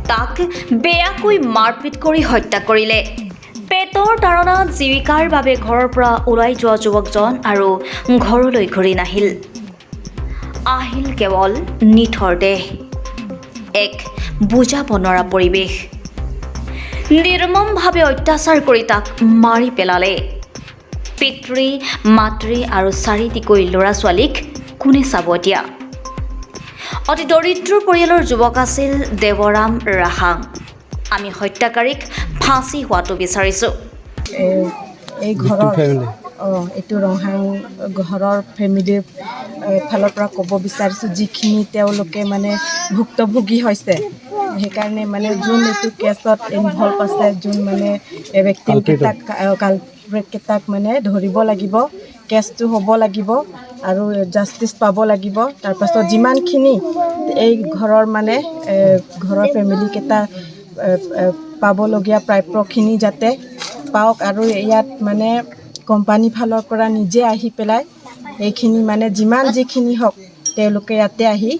তাক বেয়াকৈ মাৰপিট কৰি হত্যা কৰিলে। পেটৰ তাৰণাত জীৱিকাৰ বাবে ঘৰৰ পৰা ওলাই যোৱা যুৱকজন আৰু ঘৰলৈ ঘূৰি নাহিল। আহিল কেৱল নিথৰ দেহ, এক বুজাব নোৱাৰা পৰিৱেশ। নিৰ্মমভাৱে অত্যাচাৰ কৰি তাক মাৰি পেলালে। পিতৃ, মাতৃ আৰু চাৰিটিকৈ ল'ৰা-ছোৱালীক কোনে চাব এতিয়া? অতি দৰিদ্ৰ পৰিয়ালৰ যুৱক আছিল দেৱৰাম ৰাহাং। আমি হত্যাকাৰীক ফাঁচি হোৱাটো বিচাৰিছোঁ। এই ঘৰৰ এইটো ৰহাং ঘৰৰ ফেমিলিৰ ফালৰ পৰা ক'ব বিচাৰিছোঁ, যিখিনি তেওঁলোকে মানে ভুক্তভোগী হৈছে, সেইকাৰণে মানে যোন এইটো কেছত ইনভলভ আছে, যোন মানে কালপ্ৰিটকেইটাক মানে ধৰিব লাগিব, কেছটো হ'ব লাগিব আৰু জাষ্টিচ পাব লাগিব। তাৰপাছত যিমানখিনি এই ঘৰৰ মানে ঘৰৰ ফেমিলিকেইটা পাবলগীয়া প্ৰাপ্যখিনি যাতে পাওক, আৰু ইয়াত মানে কোম্পানীৰ ফালৰ পৰা নিজে আহি পেলাই এইখিনি মানে যিখিনি হওক তেওঁলোকে ইয়াতে আহি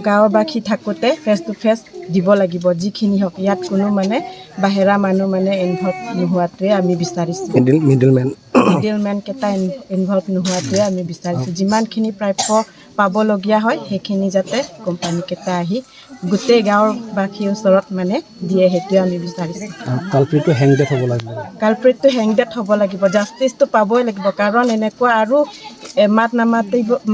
গাঁৱৰবাসী থাকোঁতে ফেচ টু ফেচ দিব লাগিব, যিখিনি হওক। ইয়াত কোনো মানে বাহিৰা মানুহ মানে ইনভলভ নোহোৱাটোৱে আমি বিচাৰিছোঁ। মিডিলমেনকেইটা ইনভলভ নোহোৱাটোৱে আমি বিচাৰিছোঁ। যিমানখিনি প্ৰাপ্য পাবলগীয়া হয় সেইখিনি যাতে কোম্পানীকেইটা আহি গোটেই গাঁৱৰবাসীৰ ওচৰত মানে দিয়ে, সেইটোৱে আমি বিচাৰিছোঁ। কালপ্ৰিটটো হেংডেড হ'ব লাগিব, জাষ্টিচটো পাবই লাগিব। কাৰণ এনেকুৱা আৰু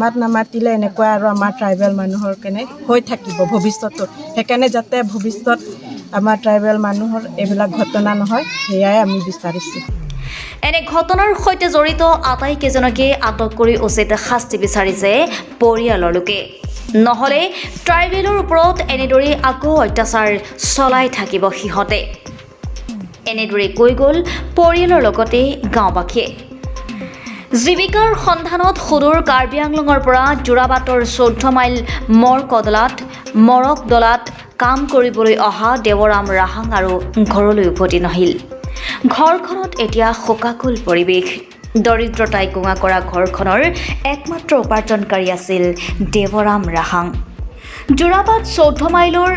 মাত নামাতিলে এনেকুৱা আৰু আমাৰ ট্ৰাইবেল মানুহৰ কেনে হৈ থাকিব ভৱিষ্যতো। সেইকাৰণে যাতে ভৱিষ্যত আমাৰ ট্ৰাইবেল মানুহৰ এইবিলাক ঘটনা নহয়, সেয়াই আমি বিচাৰিছোঁ। এনে ঘটনাৰ সৈতে জড়িত আটাইকেইজনকে আটক কৰি উচিত শাস্তি বিচাৰিছে পৰিয়ালৰ লোকে। নহ'লে ট্ৰাইবেলৰ ওপৰত এনেদৰে আকৌ অত্যাচাৰ চলাই থাকিব সিহঁতে। এনেদৰে কৈ গ'ল পৰিয়ালৰ লগতে গাঁওবাসীয়ে। জীৱিকাৰ সন্ধানত সুদূৰ কাৰ্বি আংলঙৰ পৰা যোৰাবাটৰ 14 মাইল মৰকদলাত কাম কৰিবলৈ অহা দেৱৰাম ৰাহাং আৰু ঘৰলৈ উভতি নাহিল। ঘৰখনত এতিয়া শোকাকুল পৰিৱেশ। দৰিদ্ৰতাই কোঙা কৰা ঘৰখনৰ একমাত্ৰ উপাৰ্জনকাৰী আছিল দেৱৰাম ৰাহাং। যোৰাবাট 14 মাইলৰ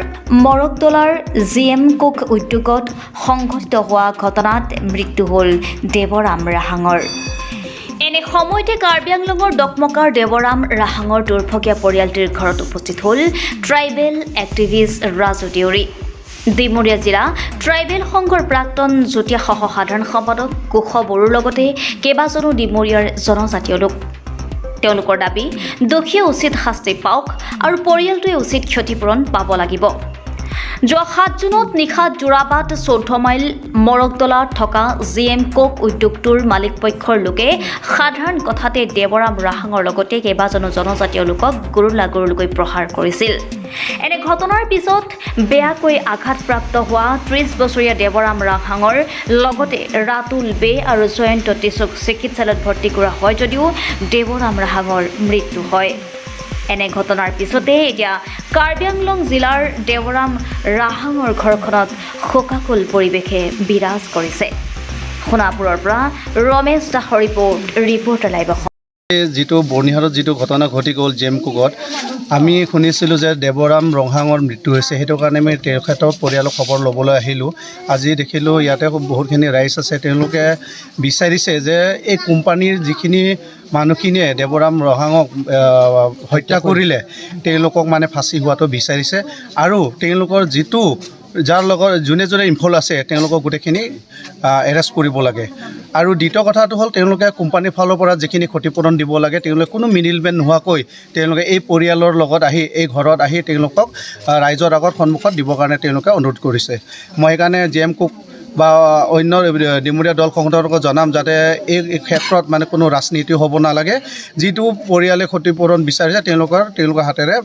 মৰকদলাৰ GM কোক উদ্যোগত সংঘটিত হোৱা ঘটনাত মৃত্যু হ'ল দেৱৰাম ৰাহাঙৰ। এনে সময়তে কাৰ্বি আংলঙৰ ডকমকাৰ দেৱৰাম ৰাহাঙৰ দুৰ্ভগীয়া পৰিয়ালটিৰ ঘৰত উপস্থিত হ'ল ট্ৰাইবেল এক্টিভিষ্ট ৰাজু দেউৰী। ডিমৰীয়া জিলা ট্ৰাইবেল সংঘৰ প্ৰাক্তন যুটীয়া সহ সাধাৰণ সম্পাদক কুশ বড়োৰ লগতে কেইবাজনো ডিমৰীয়াৰ জনজাতীয় লোক। তেওঁলোকৰ দাবী, দোষীয়ে উচিত শাস্তি পাওক আৰু পৰিয়ালটোৱে উচিত ক্ষতিপূৰণ পাব লাগিব। যোৱা 7 জুনত নিশা যোৰাবাট 14 মাইল মৰকদলাত থকা GM কোক উদ্যোগটোৰ মালিকপক্ষৰ লোকে সাধাৰণ কথাতে দেৱৰাম ৰাহাঙৰ লগতে কেইবাজনো জনজাতীয় লোকক গুৰুলাগুৰুলকৈ প্ৰহাৰ কৰিছিল। এনে ঘটনাৰ পিছত বেয়াকৈ আঘাতপ্ৰাপ্ত হোৱা 30 বছৰীয়া দেৱৰাম ৰাহাঙৰ লগতে ৰাতুল বে আৰু জয়ন্ত টিছুক চিকিৎসালয়ত ভৰ্তি কৰা হয় যদিও দেৱৰাম ৰাহাঙৰ মৃত্যু হয়। এনে ঘটনাৰ পিছতে এতিয়া কাৰ্বি আংলং জিলাৰ দেৱৰাম ৰাহাঙৰ ঘৰখনত শোকাকুল পৰিৱেশে বিৰাজ কৰিছে। সোণাপুৰৰ পৰা ৰমেশ দাসৰ ৰিপৰ্ট লাইভ অসম। যিটো বৰ্ণিহাটত যিটো ঘটনা ঘটি গ'ল GM কোকত, আমি শুনিছিলোঁ যে দেৱৰাম ৰাহাঙৰ মৃত্যু হৈছে। সেইটো কাৰণে আমি তেখেতৰ পৰিয়ালক খবৰ ল'বলৈ আহিলোঁ। আজি দেখিলোঁ ইয়াতে বহুতখিনি ৰাইজ আছে, তেওঁলোকে বিচাৰিছে যে এই কোম্পানীৰ যিখিনি মানুহখিনিয়ে দেৱৰাম ৰাহাঙক হত্যা কৰিলে তেওঁলোকক মানে ফাঁচি হোৱাটো বিচাৰিছে, আৰু তেওঁলোকৰ যাৰ লগত যোনে ইনভল্ভ আছে তেওঁলোকক গোটেইখিনি এৰেষ্ট কৰিব লাগে। আৰু দ্বিতীয় কথাটো হ'ল তেওঁলোকে কোম্পানীৰ ফালৰ পৰা যিখিনি ক্ষতিপূৰণ দিব লাগে তেওঁলোকে কোনো মিডিলমেন নোহোৱাকৈ তেওঁলোকে এই পৰিয়ালৰ লগত আহি এই ঘৰত আহি তেওঁলোকক ৰাইজৰ আগত সন্মুখত দিবৰ কাৰণে তেওঁলোকে অনুৰোধ কৰিছে। মই সেইকাৰণে GM কোক বা অন্য ডিমৰীয়া দল সংগঠনক জনাম যাতে এই ক্ষেত্ৰত মানে কোনো ৰাজনীতি হ'ব নালাগে। যিটো পৰিয়ালে ক্ষতিপূৰণ বিচাৰিছে তেওঁলোকৰ হাতেৰে